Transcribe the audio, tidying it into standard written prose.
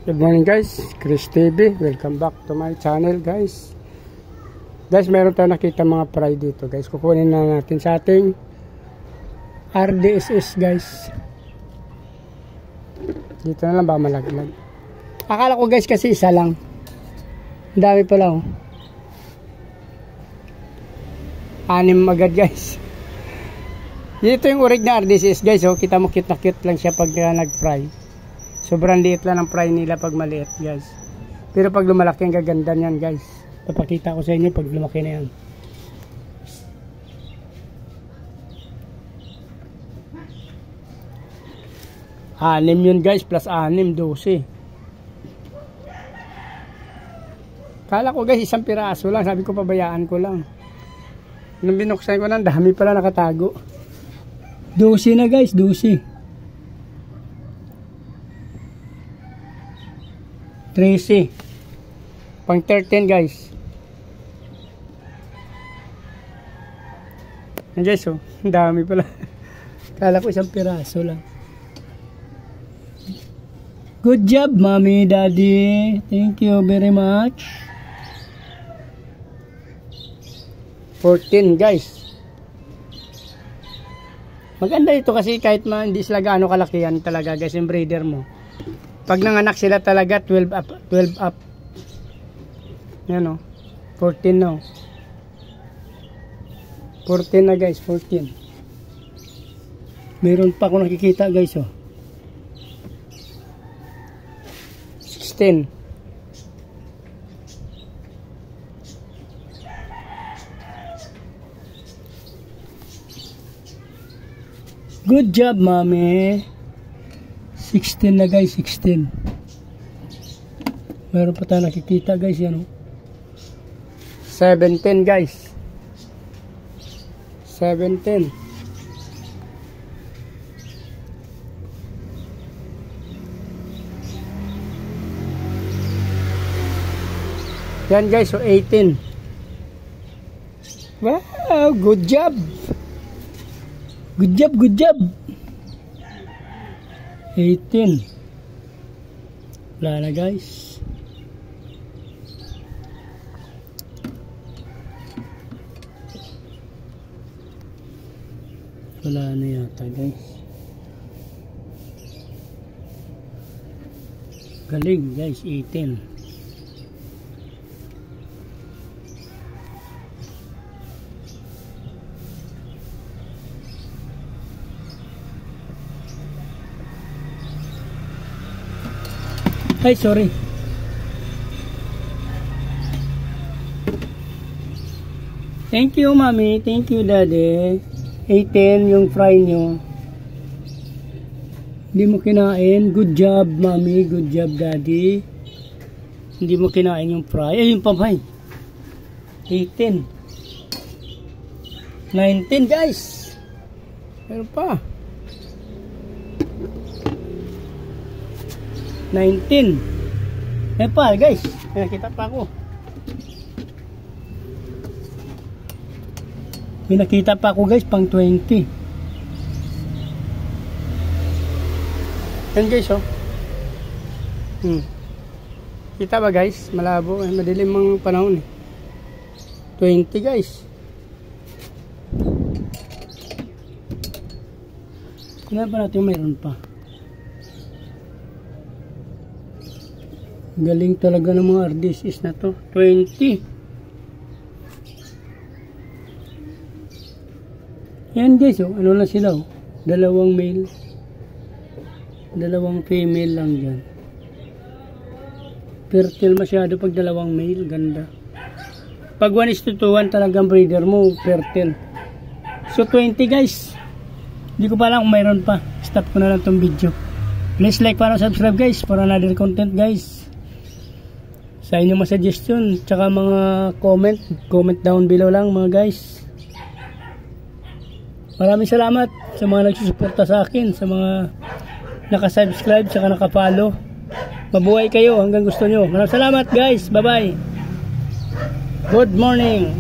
Good morning guys, Chris TV. Welcome back to my channel guys. Guys, meron tayong nakita mga fry dito guys. Kukunin na natin sa ating RDSS guys. Dito na lang ba malaglag. Akala ko guys kasi isa lang. Ang dami pala oh. 6 agad guys. Dito yung orig na RDSS guys oh. Kita mo cute na cute lang siya pag nag-fry. Sobrang liit lang ang fry nila pag maliit guys. Pero pag lumalaki ang gaganda niyan guys. Papakita ko sa inyo pag lumaki na yan. Anim yun guys, plus 6, 12. Kala ko guys isang piraso lang. Sabi ko pabayaan ko lang. Nung binuksan ko ng dami pala nakatago. 12 na guys, 12. 13. Pang 13 guys. Yan guys oh, ang dami pala. Kala ko isang piraso lang. Good job mommy, daddy. Thank you very much. 14 guys. Maganda ito kasi kahit hindi sila gaano kalakihan talaga guys yung breeder mo. Pag nanganak sila talaga 12 up. Yan o. 14 na. 14 na guys, 14. Meron pa ako nakikita guys oh. 16. Good job, mommy. 16 na guys, 16. Meron pa tayo nakikita guys yan oh. 17 guys. 17. Yan guys, so 18. Wow, good job. Good job, good job. 18. Wala na guys. Wala na yata guys. Galing guys, 18. Ay, sorry. Thank you, mommy. Thank you, daddy. 18 yung fry nyo. Hindi mo kinain. Good job, mommy. Good job, daddy. Hindi mo kinain yung fry. Ay, yung pamay. 18. 19, guys. Meron pa. 19. Eh pa guys, nakita pa ako. May nakita pa ako guys, pang 20. Yan guys oh. Kita ba guys? Malabo, madilim ang panahon eh. 20 guys. Kailan pa natin mayroon pa. Galing talaga ng mga RDSS na to. 20. Yan guys oh. Ano na sila oh. 2 male. 2 female lang dyan. Fertile masyado pag 2 male. Ganda. Pag 1:2 talagang breeder mo. Fertile. So 20 guys. Hindi ko pa alam kung mayroon pa. Stop ko na lang tong video. Please like, para subscribe guys. For another content guys. Sa inyong mga suggestion, tsaka mga comment down below lang mga guys. Maraming salamat sa mga nagsusuporta sa akin, sa mga nakasubscribe, tsaka nakafollow. Mabuhay kayo hanggang gusto nyo. Maraming salamat guys, bye bye. Good morning.